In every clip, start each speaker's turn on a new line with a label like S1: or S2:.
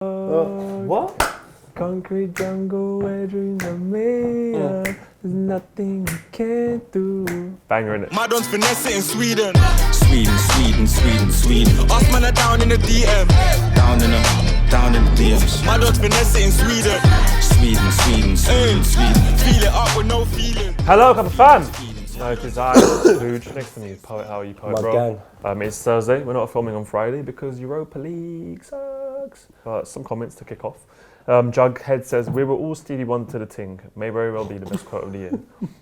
S1: What?
S2: Concrete jungle where dreams are made of. There's nothing you can't do. Banger in it.
S3: My don's finesse it in Sweden. Sweden. Us man are down in the DM. Down in the DMs. My don's finesse it in Sweden. Sweden. Feel it up with no feeling.
S2: Hello, couple fans. No, because Luge, next to me is Poet. How are you, Poet,
S1: My
S2: bro?
S1: gang.
S2: It's Thursday. We're not filming on Friday because Europa League sucks. Some comments to kick off. Jughead says, we were all Stevie Wonder to the ting. May very well be the best quote of the year.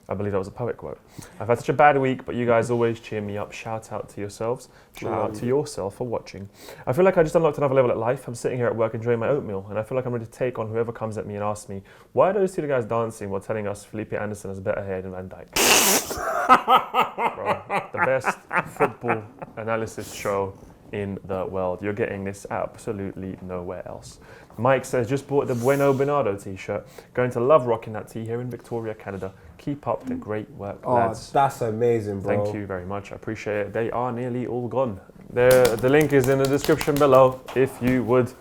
S2: I believe that was a Poet quote. I've had such a bad week, but you guys always cheer me up. Shout out to yourselves. Shout out to yourself for watching. I feel like I just unlocked another level at life. I'm sitting here at work enjoying my oatmeal, and I feel like I'm ready to take on whoever comes at me and asks me, why are those two guys dancing while telling us Felipe Anderson has better hair than Van Dijk? Bro, the best football analysis show in the world. You're getting this absolutely nowhere else. Mike says, just bought the Bueno Bernardo t-shirt. Going to love rocking that tee here in Victoria, Canada. Keep up the great work, lads.
S1: That's amazing, bro.
S2: Thank you very much. I appreciate it. They are nearly all gone. The link is in the description below if you would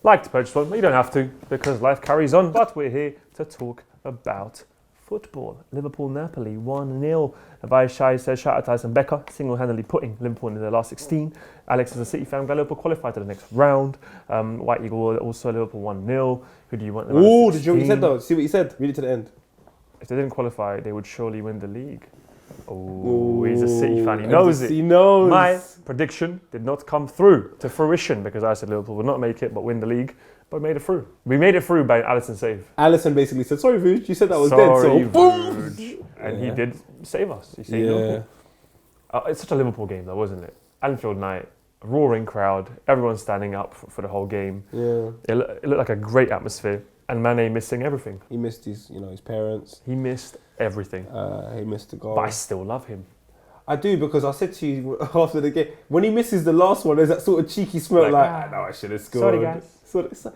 S2: like to purchase one. But you don't have to because life carries on. But we're here to talk about football. Liverpool Napoli 1-0. Vaishai says, shout out to Tyson Becker, single-handedly putting Liverpool into the last 16. Alex is a City fan, glad Liverpool qualified to the next round. White Eagle also Liverpool 1-0. Who do you want?
S1: Ooh, did you hear what he said though? See what he said? Read it to the end.
S2: If they didn't qualify, they would surely win the league. Oh, he's a City fan. He knows it.
S1: He knows.
S2: My prediction did not come through to fruition because I said Liverpool would not make it but win the league. But made it through. We made it through by Alisson save.
S1: Alisson basically said, sorry, Vuj, you said that was
S2: sorry,
S1: dead, so boom!
S2: And he did save us. He saved Liverpool. It's such a Liverpool game though, wasn't it? Anfield night, roaring crowd, everyone standing up for the whole game.
S1: Yeah.
S2: It looked like a great atmosphere. And Mane missing everything.
S1: He missed his parents.
S2: He missed everything.
S1: He missed the goal.
S2: But I still love him.
S1: I do, because I said to you after the game, when he misses the last one, there's that sort of cheeky smell like no, I should have scored.
S2: Sorry, guys.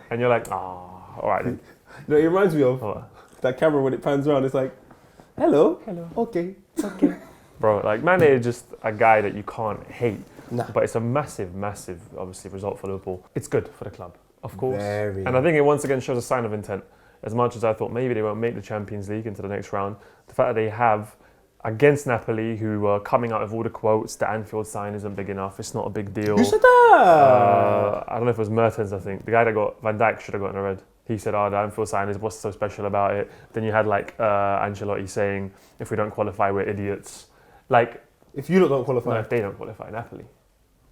S2: And you're like, all right then.
S1: You know, it reminds me of
S2: What?
S1: that camera when it pans around, it's like, hello, okay.
S2: Bro, like Mane is just a guy that you can't hate.
S1: Nah.
S2: But it's a massive, obviously, result for Liverpool. It's good for the club, of course.
S1: Very.
S2: And I think it once again shows a sign of intent. As much as I thought maybe they won't make the Champions League into the next round, the fact that they have, against Napoli, who are coming out of all the quotes, the Anfield sign isn't big enough, it's not a big deal.
S1: Who said that?
S2: I don't know if it was Mertens, I think. The guy that got Van Dijk should have gotten a red. He said, the Anfield sign is what's so special about it. Then you had Ancelotti saying, if we don't qualify, we're idiots. Like,
S1: if you don't qualify.
S2: No, if they don't qualify, Napoli.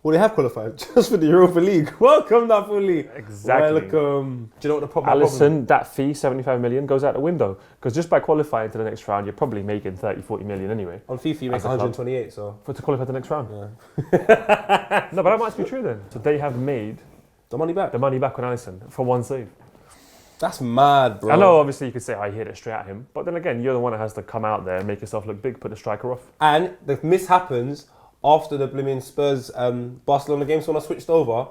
S1: Well, they have qualified just for the Europa League. Welcome, Napoli.
S2: Exactly.
S1: Welcome. Do you know what the problem
S2: Alisson, that fee, 75 million, goes out the window. Because just by qualifying to the next round, you're probably making 30, 40 million anyway.
S1: On FIFA, you make 128, so.
S2: To qualify to the next round. Yeah. No, but that might be true then. So they have made
S1: the money back
S2: on Alisson for one save.
S1: That's mad, bro.
S2: I know, obviously, you could say, I hit it straight at him. But then again, you're the one that has to come out there, make yourself look big, put the striker off.
S1: And the miss happens after the blooming Spurs Barcelona game. So when I switched over,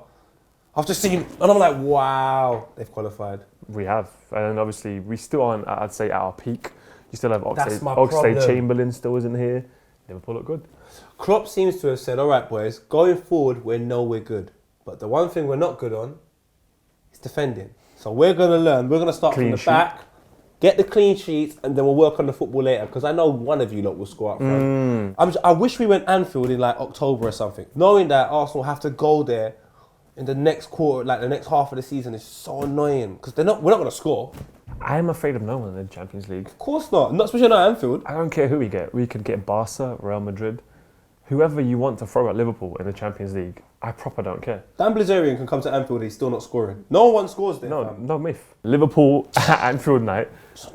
S1: I've just seen, and I'm like, wow, they've qualified.
S2: We have. And obviously, we still aren't, I'd say, at our peak. You still have
S1: Oxlade
S2: Chamberlain still isn't here. Liverpool look good.
S1: Klopp seems to have said, all right, boys, going forward, we're good. But the one thing we're not good on is defending. So we're going to learn. We're going to start from the back, get the clean sheets, and then we'll work on the football later. Because I know one of you lot will score up front. I wish we went Anfield in like October or something. Knowing that Arsenal have to go there in the next quarter, like the next half of the season, is so annoying. Because we're not going to score.
S2: I am afraid of no one in the Champions League.
S1: Of course not. Not especially not Anfield.
S2: I don't care who we get. We could get Barca, Real Madrid, whoever you want to throw at Liverpool in the Champions League. I proper don't care.
S1: Dan Blazarian can come to Anfield, he's still not scoring. No one scores there.
S2: No myth. Liverpool at Anfield night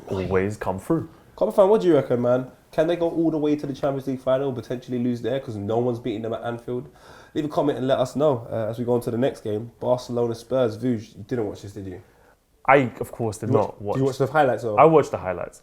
S2: always come through.
S1: Copper fan, what do you reckon, man? Can they go all the way to the Champions League final, potentially lose there because no one's beating them at Anfield? Leave a comment and let us know as we go on to the next game. Barcelona Spurs. Vuj, you didn't watch this, did you?
S2: I, of course, did not watch.
S1: Did you watch the highlights? Or?
S2: I watched the highlights.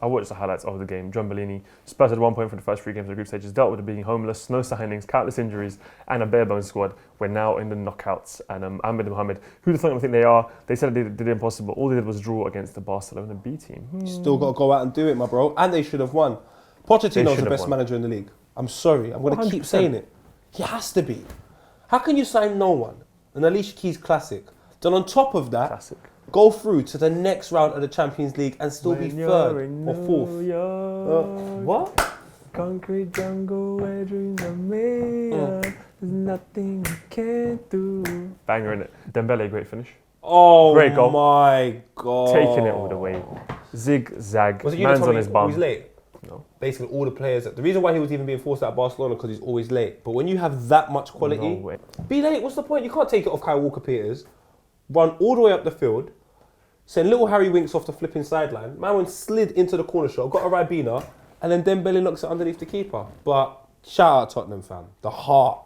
S2: of the game. John Bellini. Spurs had 1 point for the first 3 games of the group stages, dealt with being homeless, no signings, countless injuries, and a bare-bones squad. We're now in the knockouts. And Ahmed Mohamed, who do you think they are? They said they did the impossible. All they did was draw against the Barcelona B team.
S1: Still got to go out and do it, my bro. And they should have won. Pochettino's the best manager in the league. I'm sorry. I'm going to keep saying it. He has to be. How can you sign no one? An Alicia Keys classic. Then on top of that,
S2: Classic.
S1: go through to the next round of the Champions League and still be third or fourth. What?
S2: Concrete jungle where dreams are made of. There's nothing you can't do. Banger in it. Dembele, great finish.
S1: Oh,
S2: great goal.
S1: My God.
S2: Taking it all the way. Zig-zag.
S1: Was it you
S2: Man's
S1: that told
S2: on
S1: me
S2: his
S1: he's
S2: bum.
S1: always late?
S2: No.
S1: Basically, all the players. The reason why he was even being forced out of Barcelona because he's always late. But when you have that much quality,
S2: No way.
S1: be late. What's the point? You can't take it off Kyle Walker-Peters. Run all the way up the field. Send little Harry Winks off the flipping sideline. Man went slid into the corner shot, got a Ribena, and then Dembele knocks it underneath the keeper. But shout out Tottenham, fam. The heart.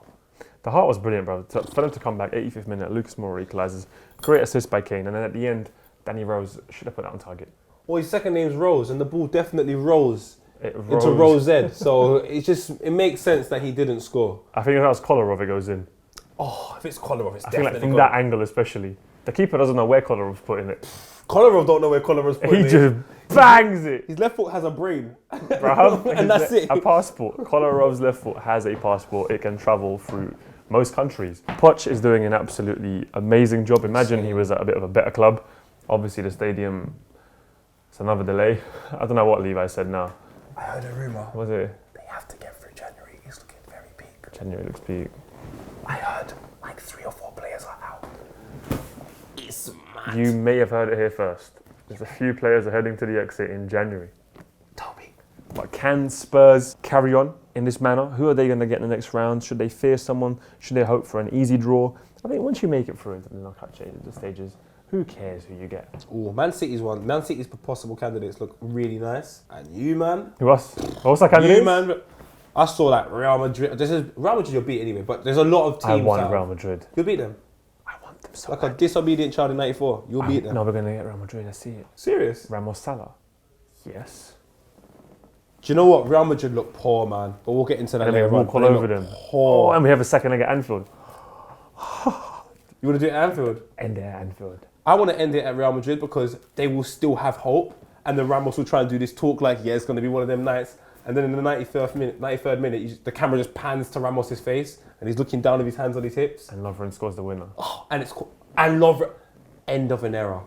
S2: The heart was brilliant, bro. For them to come back, 85th minute, Lucas Moura equalises. Great assist by Kane. And then at the end, Danny Rose should have put that on target.
S1: Well, his second name's Rose, and the ball definitely rose
S2: It
S1: into Rose Ed. So it makes sense that he didn't score.
S2: I think if that was Kolarov, it goes in.
S1: Oh, if it's Kolarov, it's
S2: I think
S1: definitely
S2: like from
S1: gone.
S2: that angle especially. The keeper doesn't know where Kolarov's putting it.
S1: Kolarov don't know where Kolarov's putting
S2: He
S1: it.
S2: just bangs it.
S1: His left foot has a brain.
S2: Bruv,
S1: And that's it.
S2: A passport. Kolarov's left foot has a passport. It can travel through most countries. Poch is doing an absolutely amazing job. Imagine he was at a bit of a better club. Obviously the stadium, it's another delay. I don't know what Levi said now.
S1: I heard a rumour.
S2: Was it?
S1: They have to get through January. It's looking very peak.
S2: January looks peak.
S1: I heard like 3 or 4 players are out. It's mad.
S2: You may have heard it here first. There's a few players are heading to the exit in January.
S1: Toby.
S2: But can Spurs carry on in this manner? Who are they going to get in the next round? Should they fear someone? Should they hope for an easy draw? I think once you make it through into the knockout stages, who cares who you get?
S1: Oh, Man City's one. Man City's possible candidates look really nice. And you, man.
S2: Who else? What's that candidate?
S1: You, man. I saw like Real Madrid. Real Madrid you'll beat anyway, but there's a lot of teams.
S2: I want Real Madrid.
S1: You'll beat them.
S2: I want them so
S1: Like
S2: bad.
S1: a disobedient child in '94. You'll beat them.
S2: No, we're going to get Real Madrid. I see it.
S1: Serious?
S2: Ramos Salah. Yes.
S1: Do you know what? Real Madrid look poor, man. But we'll get into that
S2: And they
S1: later
S2: walk
S1: on.
S2: all
S1: They
S2: over
S1: look
S2: them.
S1: Poor.
S2: Oh, and we have a second leg at Anfield.
S1: You want to do it at Anfield?
S2: End it at Anfield.
S1: I want to end it at Real Madrid because they will still have hope, and then Ramos will try and do this talk like, yeah, it's going to be one of them nights. And then in the 93rd minute, the camera just pans to Ramos' face, and he's looking down with his hands on his hips.
S2: And Lovren scores the winner.
S1: And end of an era.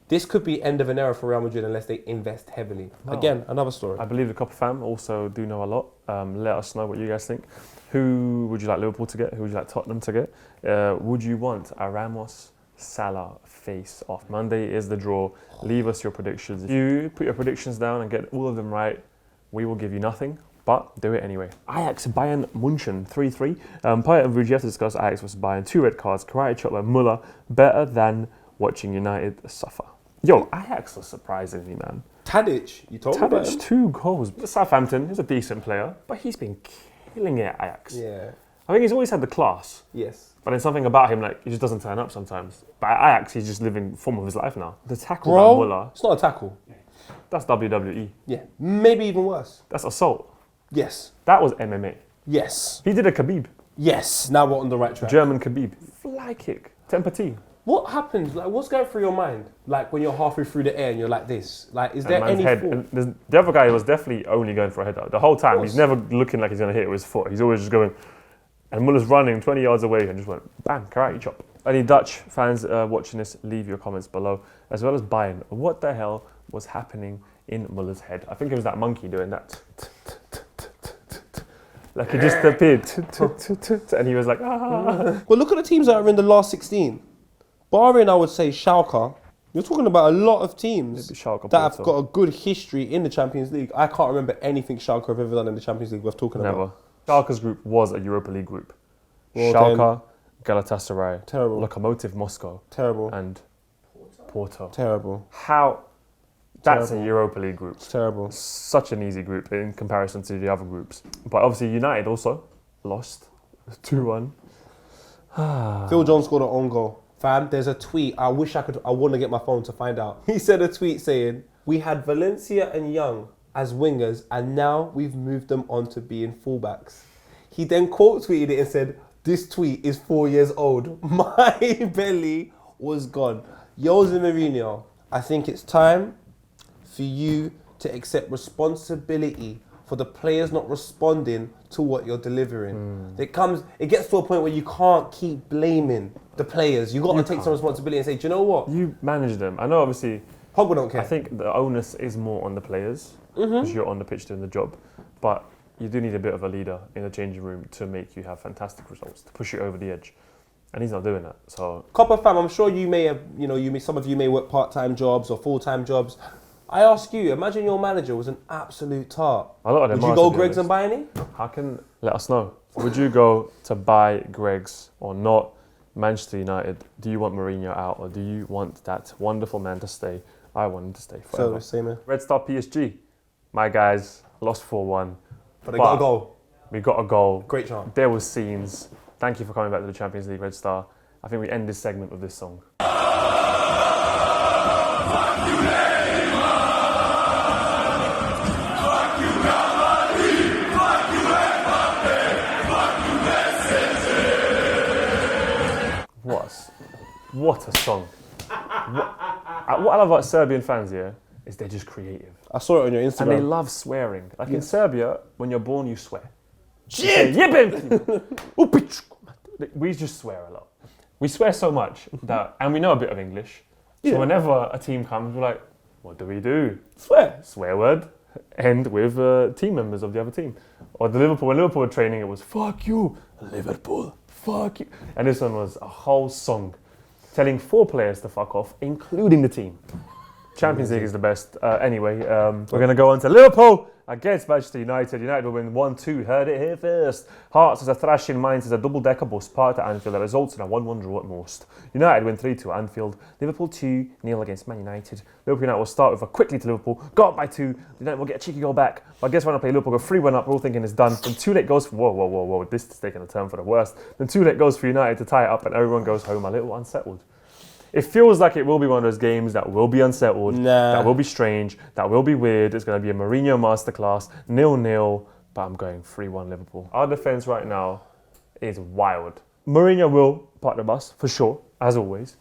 S1: This could be end of an era for Real Madrid unless they invest heavily.
S2: No.
S1: Again, another story.
S2: I believe the Copper fam also do know a lot. Let us know what you guys think. Who would you like Liverpool to get? Who would you like Tottenham to get? Would you want a Ramos Salah face off? Monday is the draw. Leave us your predictions. If you put your predictions down and get all of them right, we will give you nothing, but do it anyway. Ajax Bayern München 3-3. Payet and Vujiev to discuss Ajax vs Bayern. 2 red cards. Karate chop by Muller. Better than watching United suffer. Yo, Ajax was surprisingly, man.
S1: Tadic, you told me about
S2: Tadic,
S1: him?
S2: 2 goals. Southampton, he's a decent player, but he's been killing it at Ajax.
S1: Yeah.
S2: I think he's always had the class,
S1: Yes.
S2: but there's something about him, like, he just doesn't turn up sometimes. But at Ajax, he's just living the form of his life now. The tackle by Muller,
S1: It's not a tackle.
S2: that's WWE.
S1: Yeah. Maybe even worse.
S2: That's assault.
S1: Yes.
S2: That was MMA.
S1: Yes.
S2: He did a Khabib.
S1: Yes. Now we're on the right track.
S2: German Khabib. Fly kick. Temper T.
S1: What happens? Like, what's going through your mind? Like, when you're halfway through the air and you're like this? Like, is there any
S2: head.
S1: thought?
S2: And the other guy was definitely only going for a header. The whole time,
S1: course.
S2: he's never looking like he's going to hit it with his foot. He's always just going, and Muller's running 20 yards away and just went, bam, karate chop. Any Dutch fans watching this, leave your comments below, as well as Bayern. What the hell was happening in Muller's head? I think it was that monkey doing that. Like he just appeared, and he was like, ah.
S1: Well, look at the teams that are in the last 16. Barring, I would say, Schalke. You're talking about a lot of teams
S2: Maybe Schalke,
S1: that have
S2: Porto.
S1: got a good history in the Champions League. I can't remember anything Schalke have ever done in the Champions League worth talking
S2: Never.
S1: about.
S2: Schalke's group was a Europa League group.
S1: Well,
S2: Schalke, Galatasaray,
S1: Terrible.
S2: Lokomotiv Moscow,
S1: Terrible.
S2: and Porto.
S1: Terrible.
S2: How? That's
S1: Terrible.
S2: a Europa League group.
S1: It's terrible.
S2: Such an easy group in comparison to the other groups. But obviously United also lost 2-1.
S1: Phil Jones scored an own goal. Fam, there's a tweet. I want to get my phone to find out. He said a tweet saying, we had Valencia and Young as wingers and now we've moved them on to being fullbacks. He then quote tweeted it and said, this tweet is 4 years old. My belly was gone. Jose Mourinho, I think it's time for you to accept responsibility for the players not responding to what you're delivering. It gets to a point where you can't keep blaming the players. You got to take some responsibility and say, do you know what?
S2: You manage them. I know, obviously,
S1: Pogba don't care.
S2: I think the onus is more on the players because you're on the pitch doing the job. But you do need a bit of a leader in the changing room to make you have fantastic results, to push you over the edge. And he's not doing that. So,
S1: Copper fam, I'm sure you may have, some of you may work part-time jobs or full-time jobs. I ask you, imagine your manager was an absolute tart.
S2: a lot of them
S1: Would you go Greggs and buy any?
S2: Let us know. Would you go to buy Greggs or not? Manchester United, do you want Mourinho out or do you want that wonderful man to stay? I want him to stay forever.
S1: So, same here.
S2: Red Star PSG, my guys lost 4-1.
S1: But they got a goal.
S2: We got a goal.
S1: Great chance.
S2: There was scenes. Thank you for coming back to the Champions League, Red Star. I think we end this segment with this song. What a song. What I love about Serbian fans here is they're just creative.
S1: I saw it on your Instagram.
S2: And they love swearing. Like in Serbia, when you're born, you swear.
S1: Shit!
S2: We just swear a lot. We swear so much that, and we know a bit of English. So whenever a team comes, we're like, what do?
S1: Swear.
S2: Swear word. End with team members of the other team. Or when Liverpool were training, it was, fuck you, Liverpool, fuck you. And this one was a whole song telling 4 players to fuck off, including the team. Champions League is the best. Anyway, we're going to go on to Liverpool against Manchester United. United will win 1-2. Heard it here first. Hearts is a thrashing, Mainz is a double-decker bus parked at Anfield that results in a 1-1 draw at most. United win 3-2 at Anfield. Liverpool 2-0 against Man United. Liverpool United will start with a quickly to Liverpool. Got up by 2. United will get a cheeky goal back. But I guess when I play Liverpool, go 3-1 up. We're all thinking it's done. Then 2 late goes for... Whoa. This is taking a turn for the worst. Then 2 late goes for United to tie it up and everyone goes home a little unsettled. It feels like it will be one of those games that will be unsettled, that will be strange, that will be weird. It's going to be a Mourinho masterclass, 0-0, but I'm going 3-1 Liverpool. Our defence right now is wild. Mourinho will park the bus, for sure, as always.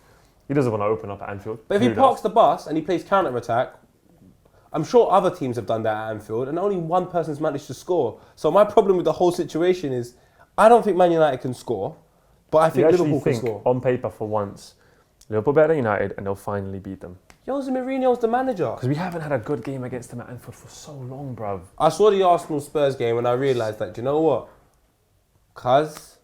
S2: He doesn't want to open up at Anfield.
S1: But if he parks the bus and he plays counter-attack, I'm sure other teams have done that at Anfield and only one person's managed to score. So my problem with the whole situation is I don't think Man United can score, but I think Liverpool can score.
S2: On paper for once, Liverpool better than United and they'll finally beat them.
S1: Jose Mourinho's the manager.
S2: Because we haven't had a good game against them at Anfield for so long, bruv.
S1: I saw the Arsenal Spurs game and I realised that, do you know what? Cuz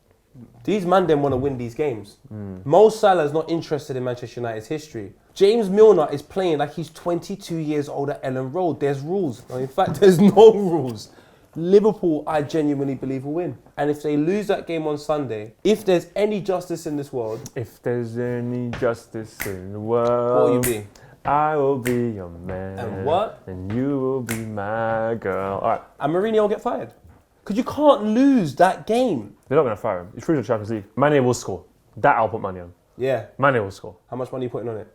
S1: these man them want to win these games. Mo Salah's not interested in Manchester United's history. James Milner is playing like he's 22 years old at Ellen Road. There's rules. No, in fact, there's no rules. Liverpool, I genuinely believe, will win. And if they lose that game on Sunday, if there's any justice in this world...
S2: If there's any justice in the world...
S1: What will you be?
S2: I will be your man.
S1: And what?
S2: And you will be my girl. All right.
S1: And Mourinho will get fired. Because you can't lose that game.
S2: They're not going to fire him. He's through to the Champions League. Mane will score. That I'll put money on.
S1: Yeah.
S2: Mane will score.
S1: How much money are you putting on it?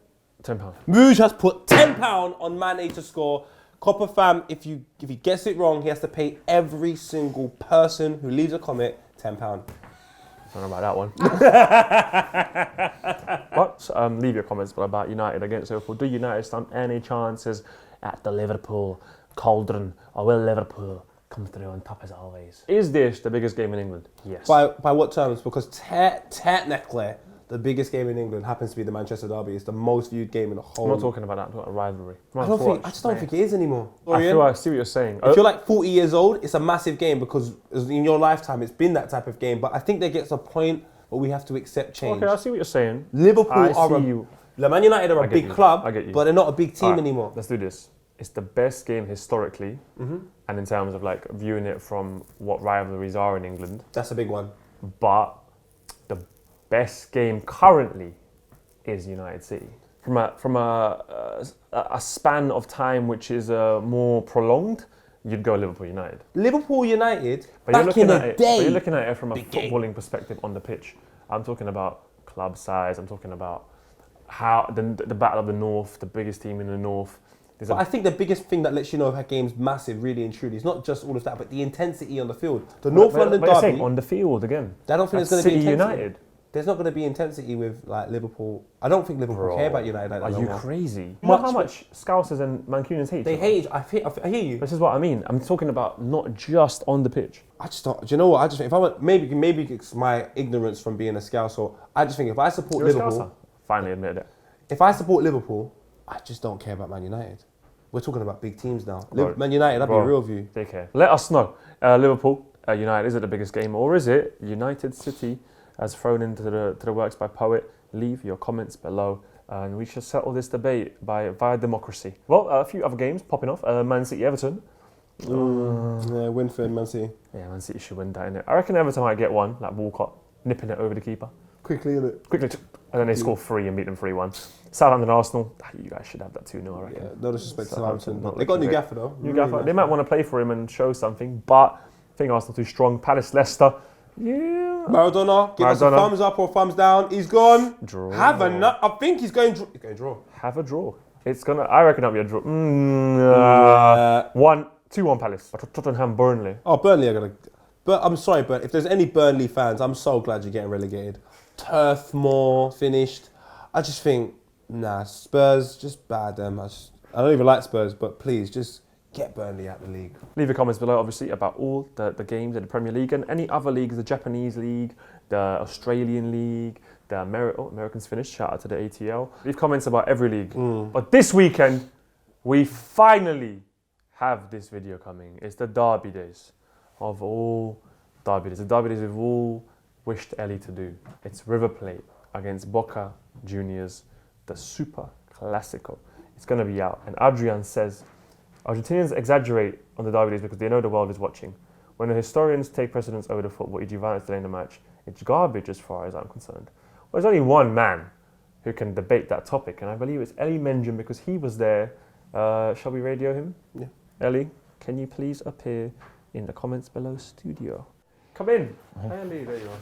S2: £10.
S1: Muj has put £10 on Mane to score. Copper fam, if he gets it wrong, he has to pay every single person who leaves a comment £10.
S2: I don't know about that one. What? Leave your comments about United against Liverpool. Do United stand any chances at the Liverpool cauldron? Or will Liverpool come through on top as always? Is this the biggest game in England? Yes.
S1: By what terms? Because technically, the biggest game in England happens to be the Manchester Derby. It's the most viewed game in the whole...
S2: I'm not talking about that. I'm talking about a rivalry.
S1: I just don't think it is anymore.
S2: I see what you're saying.
S1: If you're like 40 years old, it's a massive game because in your lifetime, it's been that type of game. But I think there gets a point where we have to accept change.
S2: Okay, I see what you're saying.
S1: Liverpool Man United are a big club, but they're not a big team anymore.
S2: Let's do this. It's the best game historically, and in terms of like viewing it from what rivalries are in England.
S1: That's a big one.
S2: But the best game currently is United City. From a span of time which is more prolonged, you'd go Liverpool United.
S1: Liverpool United, back in the day.
S2: But you're looking at it from a footballing perspective on the pitch. I'm talking about club size. I'm talking about how the Battle of the North, the biggest team in the North.
S1: But I think the biggest thing that lets you know if a game's massive, really and truly, is not just all of that, but the intensity on the field. The North London Derby.
S2: On the field again.
S1: I don't think there's going to be intensity.
S2: United.
S1: there's not going to be intensity with like Liverpool. I don't think Liverpool care about United like that.
S2: Are you
S1: more.
S2: crazy? You know how much Scousers and Mancunians hate?
S1: They hate. I hear you.
S2: This is what I mean. I'm talking about not just on the pitch.
S1: I just don't. Do you know what? I just think if I went, maybe it's my ignorance from being a Scouser. I just think if I support
S2: You're
S1: Liverpool,
S2: a Scouser. Finally admitted it.
S1: If I support Liverpool, I just don't care about Man United. We're talking about big teams now. Man United, that'd be a real view.
S2: They care. Let us know. Liverpool, United, is it the biggest game, or is it United City as thrown into the works by Poet? Leave your comments below, and we should settle this debate via democracy. Well, a few other games popping off. Man City, Everton.
S1: Yeah, win for Man City.
S2: Yeah, Man City should win that, innit? I reckon Everton might get one, like Walcott, nipping it over the keeper.
S1: Quickly, innit?
S2: Quickly, and then they score 3 and beat them 3-1. Southampton, Arsenal, you guys should have that 2-0, I reckon.
S1: Yeah, no disrespect to
S2: Southampton,
S1: Southampton. They got a new gaffer though.
S2: New gaffer. They might want to play for him and show something, but I think Arsenal too strong. Palace, Leicester. Yeah.
S1: Maradona, give us a thumbs up or thumbs down. He's gone.
S2: Draw.
S1: I think he's going to draw.
S2: Have a draw. I reckon that'll be a draw. 2-1 Palace. Tottenham, Burnley.
S1: Oh, Burnley are going to... But I'm sorry, but if there's any Burnley fans, I'm so glad you're getting relegated. Turf more finished. I just think, Spurs, just bad them. I don't even like Spurs, but please, just get Burnley out of the league.
S2: Leave your comments below, obviously, about all the games in the Premier League and any other leagues, the Japanese League, the Australian League, the Americans finished, shout out to the ATL. Leave comments about every league. But this weekend, we finally have this video coming. It's the Derby Days of all Derby Days. The Derby Days we've all wished Ellie to do. It's River Plate against Boca Juniors, the Super Clasico. It's going to be out. And Adrian says, Argentinians exaggerate on the Derby Days because they know the world is watching. When the historians take precedence over the football, e.g. violence delaying the match, it's garbage as far as I'm concerned. Well, there's only one man who can debate that topic, and I believe it's Ellie Menjum because he was there. Shall we radio him?
S1: Yeah.
S2: Ellie, can you please appear in the comments below studio? Come in. Hi, Ellie, there you are.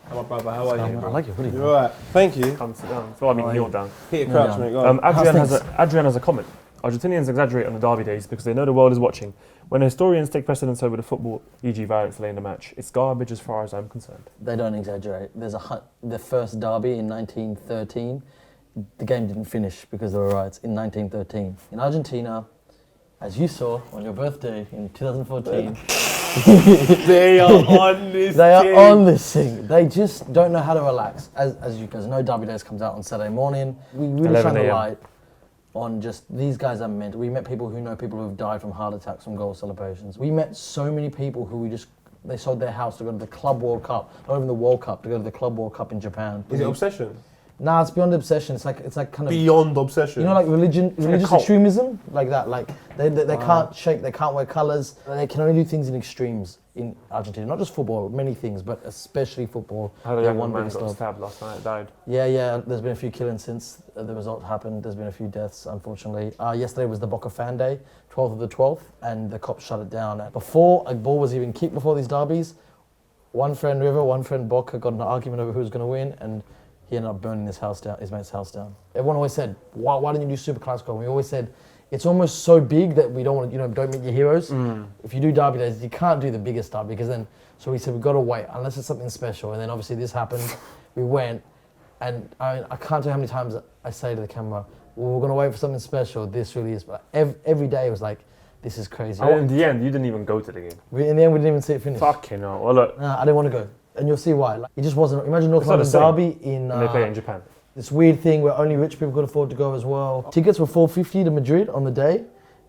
S1: Hello, brother. How are you?
S4: I like your hoodie.
S1: You're all right. Thank you.
S2: Come sit down. Well, I mean, kneel down.
S1: Peter Crouch, mate. Go on.
S2: Adrian has a comment. Argentinians exaggerate on the Derby Days because they know the world is watching. When historians take precedence over the football, e.g. violence delaying the match, it's garbage as far as I'm concerned.
S4: They don't exaggerate. The first derby in 1913, the game didn't finish because there were riots in 1913. In Argentina, as you saw on your birthday in 2014,
S1: they are on this
S4: They are on this thing. They just don't know how to relax. As you guys know, Derby Days comes out on Saturday morning. We really shine the light on just these guys are mental. We met people who know people who have died from heart attacks from goal celebrations. We met so many people who they sold their house to go to the Club World Cup, not even the World Cup, to go to the Club World Cup in Japan.
S1: Is it obsession?
S4: Nah, it's beyond obsession. It's like kind of
S1: beyond obsession.
S4: You know, like religious extremism, like that. Like they can't shake, they can't wear colours. They can only do things in extremes in Argentina. Not just football, many things, but especially football.
S2: I heard a young man got stabbed last night, died.
S4: Yeah. There's been a few killings since the result happened. There's been a few deaths, unfortunately. Yesterday was the Boca Fan Day, 12th of the 12th, and the cops shut it down. Before a ball was even kicked before these derbies, one friend River, one friend Boca got in an argument over who was going to win, and he ended up burning his mate's house down. Everyone always said, why don't you do Super Clasico? And we always said, it's almost so big that we don't want to, don't meet your heroes. If you do Derby Days, you can't do the biggest derby because then, so we said, we've got to wait unless it's something special. And then obviously this happened, we went, and I can't tell you how many times I say to the camera, well, we're going to wait for something special. This really is, but every day it was like, this is crazy.
S2: Oh, in the end, you didn't even go to the game.
S4: In the end, we didn't even see it finish.
S2: Fucking hell. Well, look.
S4: Nah, I didn't want to go. And you'll see why. Like, it just wasn't. Imagine North London Derby in.
S2: And they play in Japan.
S4: This weird thing where only rich people could afford to go as well. Tickets were $450 to Madrid on the day.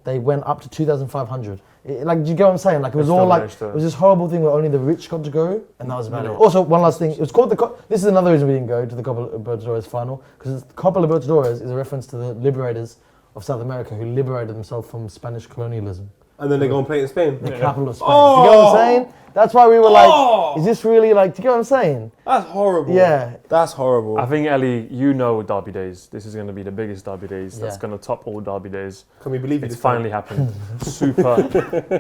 S4: They went up to $2,500. Like, do you get what I'm saying? Like, it was all like it was this horrible thing where only the rich got to go, and that was about it. Also, one last thing. It was called this is another reason we didn't go to the Copa Libertadores final, because Copa Libertadores is a reference to the liberators of South America who liberated themselves from Spanish colonialism.
S1: And then they go and play in Spain.
S4: The capital of Spain. Do you get what I'm saying? That's why we were like, is this really like, do you get what I'm saying?
S1: That's horrible.
S4: Yeah.
S1: That's horrible.
S2: I think, Ellie, you know Derby Days. This is going to be the biggest Derby Days. That's going to top all Derby Days.
S1: Can we believe
S2: it's finally happened? Super.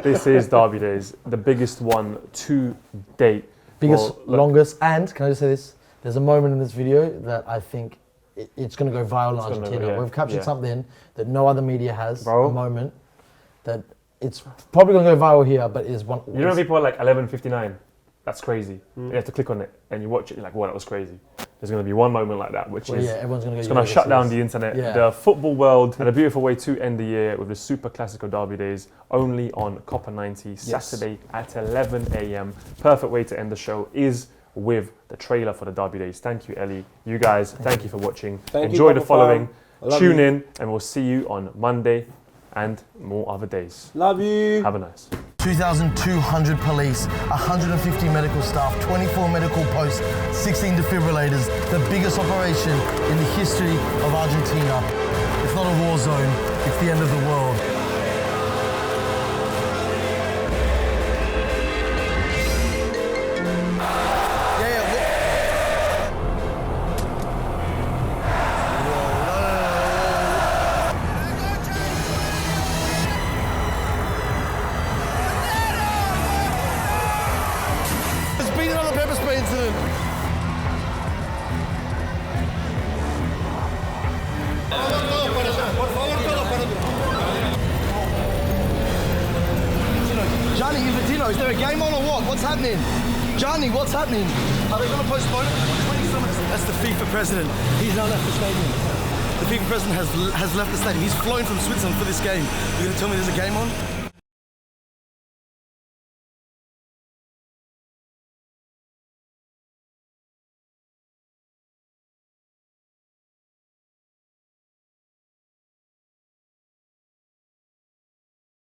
S2: This is Derby Days. The biggest one to date.
S4: Biggest, longest, and can I just say this? There's a moment in this video that I think it's going to go viral in Argentina. We've captured something that no other media has. A moment that it's probably going to go viral here, but it is one.
S2: You know, people are like 11:59. that's crazy. You have to click on it and you watch it, you're like, wow, that was crazy. There's going to be one moment like that, which is
S4: everyone's going to
S2: it's going to shut down the internet, the football world, and a beautiful way to end the year with the Super Clasico Derby Days, only on Copper 90, Saturday at 11 a.m. Perfect way to end the show is with the trailer for the Derby Days. Thank you, Ellie. You guys, thank you for watching. Enjoy the following. Tune in, and we'll see you on Monday and more other days.
S1: Love you.
S2: Have a nice.
S4: 2,200 police, 150 medical staff, 24 medical posts, 16 defibrillators, the biggest operation in the history of Argentina. It's not a war zone, it's the end of the world. Is there a game on or what? What's happening? Johnny, what's happening? Are they going to postpone it? That's the FIFA president. He's now left the stadium. The FIFA president has left the stadium. He's flown from Switzerland for this game. You're going to tell me there's a game on?